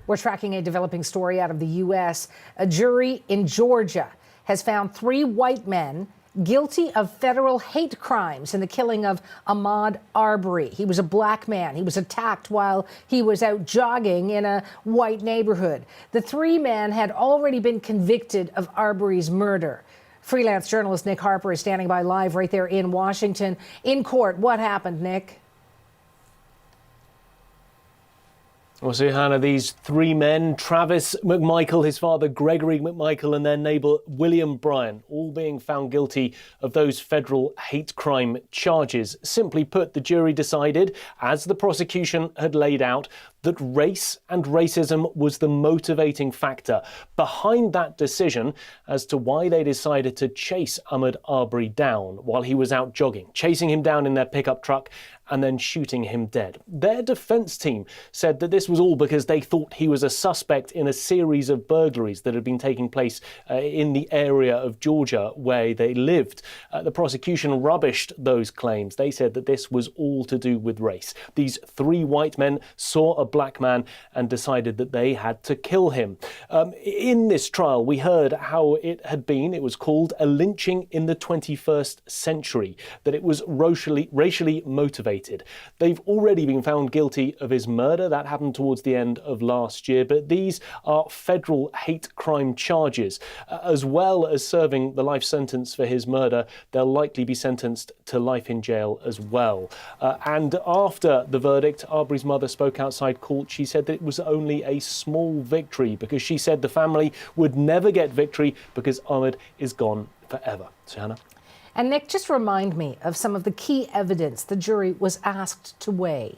We're tracking a developing story out of the U.S. A jury in Georgia has found 3 white men guilty of federal hate crimes in the killing of Ahmaud Arbery. He was a black man. He was attacked while he was out jogging in a white neighborhood. The 3 men had already been convicted of Arbery's murder. Freelance journalist Nick Harper is standing by live right there in Washington. In court, what happened, Nick? Well, so Hannah, these 3 men, Travis McMichael, his father Gregory McMichael, and their neighbour William Bryan, all being found guilty of those federal hate crime charges. Simply put, the jury decided, as the prosecution had laid out, that race and racism was the motivating factor behind that decision as to why they decided to chase Ahmaud Arbery down while he was out jogging, chasing him down in their pickup truck and then shooting him dead. Their defence team said that this was all because they thought he was a suspect in a series of burglaries that had been taking place in the area of Georgia where they lived. The prosecution rubbished those claims. They said that this was all to do with race. These 3 white men saw a black man and decided that they had to kill him. In this trial, we heard how it was called a lynching in the 21st century, that it was racially motivated. They've already been found guilty of his murder. That happened towards the end of last year, but these are federal hate crime charges. As well as serving the life sentence for his murder, they'll likely be sentenced to life in jail as well. And after the verdict, Arbery's mother spoke outside court. She said that it was only a small victory because she said the family would never get victory because Ahmaud is gone forever. So, Hannah. And Nick, just remind me of some of the key evidence the jury was asked to weigh.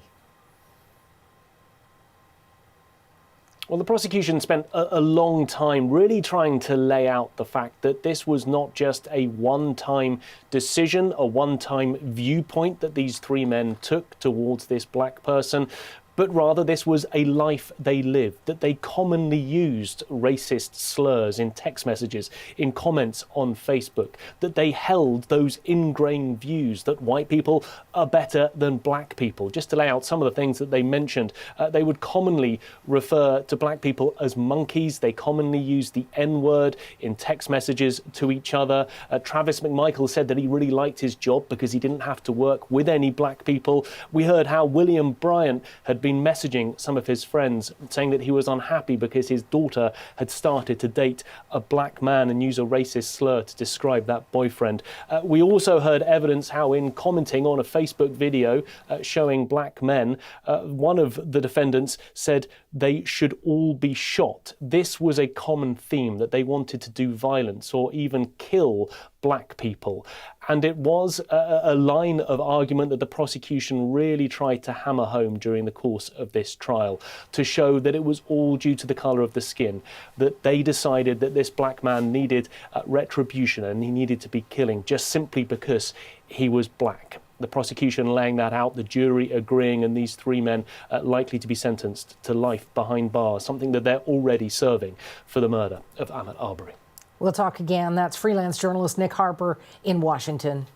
Well, the prosecution spent a long time really trying to lay out the fact that this was not just a one-time decision, a one-time viewpoint that these 3 men took towards this black person, but rather this was a life they lived, that they commonly used racist slurs in text messages, in comments on Facebook, that they held those ingrained views that white people are better than black people. Just to lay out some of the things that they mentioned, they would commonly refer to black people as monkeys. They commonly used the N-word in text messages to each other. Travis McMichael said that he really liked his job because he didn't have to work with any black people. We heard how William Bryan had been messaging some of his friends saying that he was unhappy because his daughter had started to date a black man and use a racist slur to describe that boyfriend. We also heard evidence how in commenting on a Facebook video showing black men, one of the defendants said they should all be shot. This was a common theme, that they wanted to do violence or even kill black people. And it was a line of argument that the prosecution really tried to hammer home during the course of this trial to show that it was all due to the colour of the skin, that they decided that this black man needed retribution and he needed to be killing just simply because he was black. The prosecution laying that out, the jury agreeing, and these 3 men likely to be sentenced to life behind bars, something that they're already serving for the murder of Ahmaud Arbery. We'll talk again. That's freelance journalist Nick Harper in Washington.